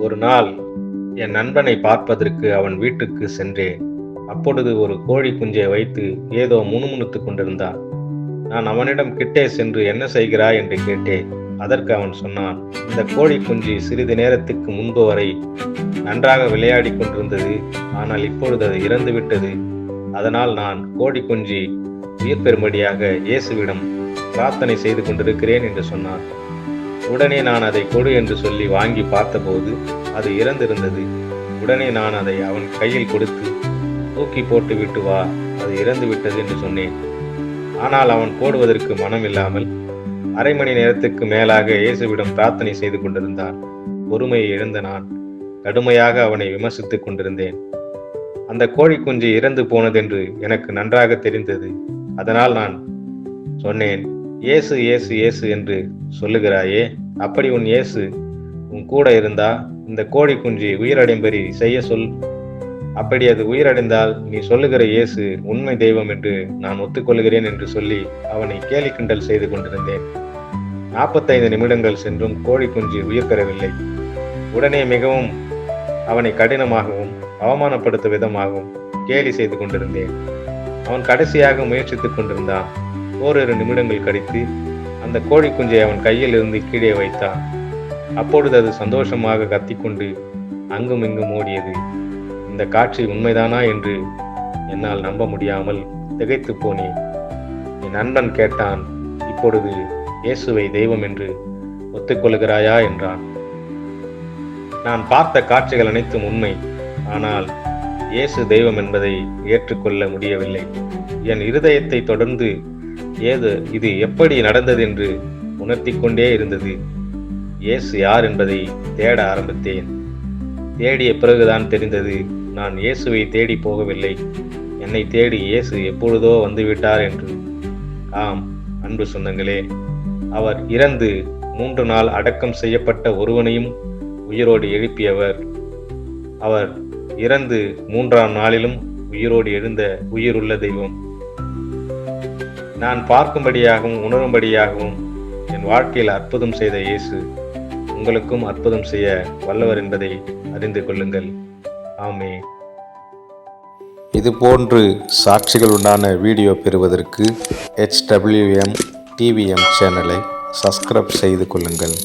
ஒரு நாள் என் நண்பனை பார்ப்பதற்கு அவன் வீட்டுக்கு சென்றேன். அப்பொழுது ஒரு கோழி குஞ்சை வைத்து ஏதோ முணுமுணுத்துக் கொண்டிருந்தான். நான் அவனிடம் கிட்டே சென்று என்ன செய்கிறாய் என்று கேட்டேன். அதற்கு அவன் சொன்னான், இந்த கோழி குஞ்சு சிறிது நேரத்துக்கு முன்பு வரை நன்றாக விளையாடிக் கொண்டிருந்தது. ஆனால் இப்பொழுது அது இறந்துவிட்டது. அதனால் நான் கோழி குஞ்சு உயிர் பெறும்படியாக இயேசுவிடம் பிரார்த்தனை செய்து கொண்டிருக்கிறேன் என்று சொன்னான். உடனே நான் அதை கொடு என்று சொல்லி வாங்கி பார்த்தபோது அது இறந்திருந்தது. உடனே நான் அதை அவன் கையில் கொடுத்து, தூக்கி போட்டு விட்டு வா, அது இறந்து விட்டது என்று சொன்னேன். ஆனால் அவன் போடுவதற்கு மனமில்லாமல் அரை மணி நேரத்துக்கு மேலாக இயேசுவிடம் பிரார்த்தனை செய்து கொண்டிருந்தான். பொறுமையை இழந்த நான் கடுமையாக அவனை விமர்சித்துக் கொண்டிருந்தேன். அந்த கோழி குஞ்சு இறந்து போனதென்று எனக்கு நன்றாக தெரிந்தது. அதனால் நான் சொன்னேன், இயேசு இயேசு இயேசு என்று சொல்லுகிறாயே, அப்படி உன் இயேசு உன் கூட இருந்தா இந்த கோழி குஞ்சு உயிரடைம்படி செய்ய சொல். அப்படி அது உயிரடைந்தால் நீ சொல்லுகிற இயேசு உண்மை தெய்வம் என்று நான் ஒத்துக்கொள்கிறேன் என்று சொல்லி அவனை கேலி கிண்டல் செய்து கொண்டிருந்தேன். 45 நிமிடங்கள் சென்றும் கோழி குஞ்சு உயிர் பெறவில்லை. உடனே மிகவும் அவனை கடினமாகவும் அவமானப்படுத்தும் விதமாகவும் கேலி செய்து கொண்டிருந்தேன். அவன் கடைசியாக முயற்சித்துக் கொண்டிருந்தான். ஓரிரு நிமிடங்கள் கழித்து அந்த கோழி குஞ்சை அவன் கையில் இருந்து கீழே வைத்தான். அப்பொழுது அது சந்தோஷமாக கத்திக்கொண்டு அங்கும் இங்கும் ஓடியது. இந்த காட்சி உண்மைதானா என்று என்னால் நம்ப முடியாமல் திகைத்து போனேன். என் நண்பன் கேட்டான், இப்பொழுது இயேசுவை தெய்வம் என்று ஒத்துக்கொள்கிறாயா என்றான். நான் பார்த்த காட்சிகள் அனைத்தும் உண்மை. ஆனால் இயேசு தெய்வம் என்பதை ஏற்றுக்கொள்ள முடியவில்லை. என் இருதயத்தை தொடர்ந்து இது எப்படி நடந்தது என்று உணர்த்தி கொண்டே இருந்தது. இயேசு யார் என்பதை தேட ஆரம்பித்தேன். தேடிய பிறகுதான் தெரிந்தது, நான் இயேசுவை தேடி போகவில்லை, என்னை தேடி இயேசு எப்பொழுதோ வந்துவிட்டார் என்று. ஆம் அன்பு சொந்தங்களே, அவர் இறந்து 3 நாள் அடக்கம் செய்யப்பட்ட ஒருவனையும் உயிரோடு எழுப்பியவர். அவர் இறந்து 3ஆம் நாளிலும் உயிரோடு எழுந்த உயிருள்ள தெய்வம். நான் பார்க்கும்படியாகவும் உணரும்படியாகவும் என் வாழ்க்கையில் அற்புதம் செய்த இயேசு உங்களுக்கும் அற்புதம் செய்ய வல்லவர் என்பதை அறிந்து கொள்ளுங்கள். ஆமே. இதுபோன்று சாட்சிகளுண்டான வீடியோ பெறுவதற்கு HWM TVM சேனலை சப்ஸ்கிரைப் செய்து கொள்ளுங்கள்.